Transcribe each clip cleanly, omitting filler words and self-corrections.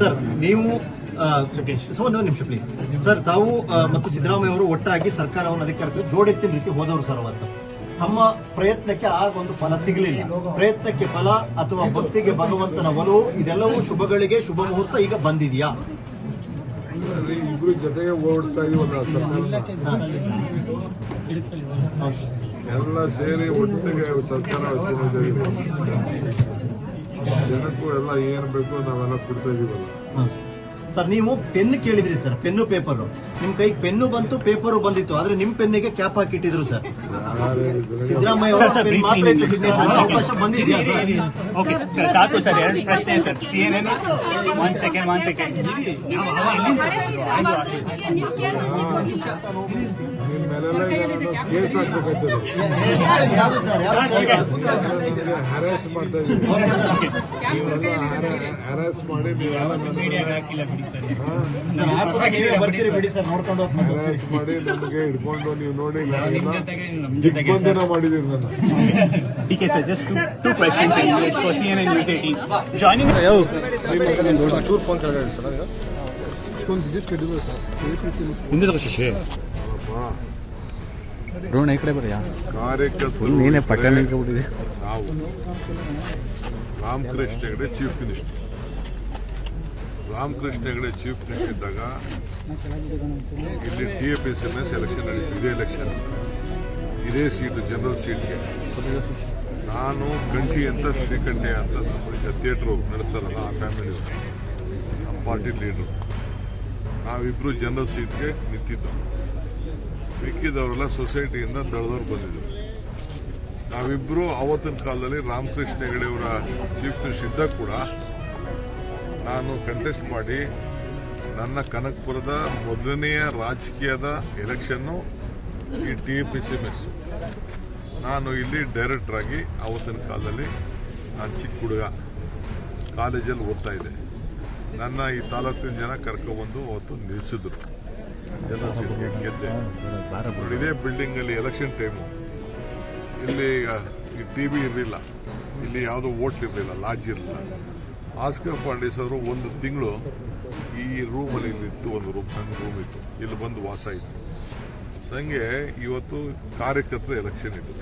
Sir ನೀವು ಒಂದು ನಿಮಿಷ ಪ್ಲೀಸ್ ಸರ್, ತಾವು ಮತ್ತು ಸಿದ್ದರಾಮಯ್ಯ ಅವರು ಒಟ್ಟಾಗಿ ಸರ್ಕಾರವನ್ನು ಅಧಿಕಾರಕ್ಕೆ ಜೋಡೆತ್ತಿನ ರೀತಿ ಹೋದವರು ಸರ್. ಅವತ್ತು ತಮ್ಮ ಪ್ರಯತ್ನಕ್ಕೆ ಆಗೊಂದು ಫಲ ಸಿಗಲಿಲ್ಲ. ಪ್ರಯತ್ನಕ್ಕೆ ಫಲ ಅಥವಾ ಭಕ್ತಿಗೆ ಭಗವಂತನ ಒಲವು, ಇದೆಲ್ಲವೂ ಶುಭಗಳಿಗೆ ಶುಭ ಮುಹೂರ್ತ ಈಗ ಬಂದಿದೆಯಾ? ಇಬ್ರು ಜೊತೆಗೆ ಓಡಿಸ್ತಾ ಇದೀವಲ್ಲ ಸರ್ಕಾರ, ಎಲ್ಲ ಸೇರಿ ಒಟ್ಟಿಗೆ ಸರ್ಕಾರ ಜನಕ್ಕೂ ಎಲ್ಲ ಏನ್ ಬೇಕು ನಾವೆಲ್ಲ ಕೊಡ್ತಾ ಇದೀವಲ್ಲ. ಸರ್, ನೀವು ಪೆನ್ ಕೇಳಿದ್ರಿ ಸರ್, ಪೆನ್ನು ಪೇಪರ್ ನಿಮ್ ಕೈಗೆ ಪೆನ್ನು ಬಂತು, ಪೇಪರು ಬಂದಿತ್ತು, ಆದ್ರೆ ನಿಮ್ ಪೆನ್ನಿಗೆ ಕ್ಯಾಪ್ ಹಾಕಿಟ್ಟಿದ್ರು ಸರ್. ಸಿದ್ದರಾಮಯ್ಯ ಅವರ ಪೆನ್ ಮಾತ್ರ ಇತ್ತು ಸಿಗ್ನೇಚರ್. ಅವಕಾಶ ಬಂದಿದೆಯಾ ಸರ್? ಓಕೆ ಸರ್, ಸಾಕು ಸರ್, ಎರಡು ಪ್ರಶ್ನೆ ಸರ್. CNN ಒನ್ ಸೆಕೆಂಡ್ ನಿಮ್ ಮೇಲೆಲ್ಲ ಕೇಸ್ ಹಾಕ್ಬೇಕಾಗ್ತದೆ. ಹ್ಯಾರಾಸ್ ಮಾಡ್ತಾ ಇದೀವಿ, ಹ್ಯಾರಾಸ್ ಮಾಡಿ ಬಿಡಿ ಸರ್, ನೋಡ್ಕೊಂಡು ಹ್ಯಾರಾಸ್ ಮಾಡಿ ನಮಗೆ ಹಿಡ್ಕೊಂಡು ನೀವು ನೋಡಿ ದಿಗ್ಬಂಧನ ಮಾಡಿದೀರಿ ನನ್ನ. Okay sir, just two questions in English for CNN News 18. Joining ಚೂರು ಫೋನ್ ಕೆಳಗಡೆ ಸರ್. ಹಿಂದೆ ಶಶಿ ರೋಣ ಈ ಕಡೆ ಬರ್ಯಾ ಕಾರ್ಯಕರ್ತರು ನೀನೇ ಪಕ್ಕ ನಿಂತ್ಬಿಟ್ಟಿದೆ. ನಾವು Ramakrishna Hegde chief minister. Ramakrishna Hegde chief minister ಇದ್ದಾಗ ಇಲ್ಲಿ TFSMS ಎಲೆಕ್ಷನ್ ನಡೀತು. ಇದೇ ಎಲೆಕ್ಷನ್, ಇದೇ ಸೀಟು, ಜನರಲ್ ಸೀಟ್ಗೆ ನಾನು ಕಂಠಿ ಅಂತ ಶ್ರೀಕಂಠಯ್ಯ ಅಂತ ಥಿಯೇಟ್ರು ನಡೆಸ್ತಾರಲ್ಲ, ಆ ಫ್ಯಾಮಿಲಿ ನಮ್ಮ ಪಾರ್ಟಿ ಲೀಡ್ರು. ನಾವಿಬ್ರು ಜನರಲ್ ಸೀಟ್ಗೆ ನಿಂತಿದ್ದು. ಮಿಕ್ಕಿದವರೆಲ್ಲ ಸೊಸೈಟಿಯಿಂದ ದಳದವ್ರು ಬಂದಿದ್ರು. ನಾವಿಬ್ರು ಆವತ್ತಿನ ಕಾಲದಲ್ಲಿ ರಾಮಕೃಷ್ಣ ಹೆಗಡೆ ಅವರ ಚೀಫ್ ಮಿನಿಸ್ಟರ್ ಇದ್ದಾಗ ಕೂಡ ನಾನು ಕಂಟೆಸ್ಟ್ ಮಾಡಿ ನನ್ನ ಕನಕಪುರದ ಮೊದಲನೆಯ ರಾಜಕೀಯದ ಎಲೆಕ್ಷನ್ನು ಈ TFSMS. ನಾನು ಇಲ್ಲಿ ಡೈರೆಕ್ಟರ್ ಆಗಿ ಆವತ್ತಿನ ಕಾಲದಲ್ಲಿ ನಾನು ಚಿಕ್ಕ ಹುಡುಗ ಕಾಲೇಜಲ್ಲಿ ಓದ್ತಾ ಇದ್ದೆ. ನನ್ನ ಈ ತಾಲೂಕಿನ ಜನ ಕರ್ಕೊಬಂದು ಅವತ್ತು ನಿಲ್ಲಿಸಿದ್ರು. ಜನ ಸೀಟ್ಗೆ ಗೆದ್ದೆ. ಇದೇ ಬಿಲ್ಡಿಂಗ್ ಅಲ್ಲಿ ಎಲೆಕ್ಷನ್ ಟೈಮು ಇಲ್ಲಿ ಈ TV ಇರಲಿಲ್ಲ, ಇಲ್ಲಿ ಯಾವುದೋ ಹೋಟ್ಲ್ ಇರಲಿಲ್ಲ, ಲಾಡ್ಜ್ ಇರಲಿಲ್ಲ. ಆಸ್ಕರ್ ಫಾಂಡೇಸ್ ಅವರು ಒಂದು ತಿಂಗಳು ಈ ರೂಮಲ್ಲಿ ಇಲ್ಲಿತ್ತು, ಒಂದು ಸಣ್ಣ ರೂಮ್ ಇತ್ತು, ಇಲ್ಲಿ ಬಂದು ವಾಸ ಇತ್ತು. ಹಂಗೆ ಇವತ್ತು ಕಾರ್ಯಕರ್ತರ ಎಲೆಕ್ಷನ್ ಇತ್ತು.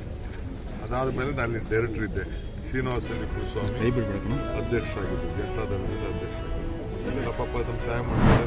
ಅದಾದಮೇಲೆ ನಾನು ಇಲ್ಲಿ ಡೈರೆಕ್ಟರ್ ಇದ್ದೆ. ಶ್ರೀನಿವಾಸ ಸ್ವಾಮಿ ಅಧ್ಯಕ್ಷರಾಗಿದ್ದು, ಜನತಾದಳದ ಅಧ್ಯಕ್ಷರಾಗಿದ್ದು. ಇದೆಲ್ಲ ಪಾಪ ಅದನ್ನು ಸಹಾಯ ಮಾಡ್ತಾರೆ.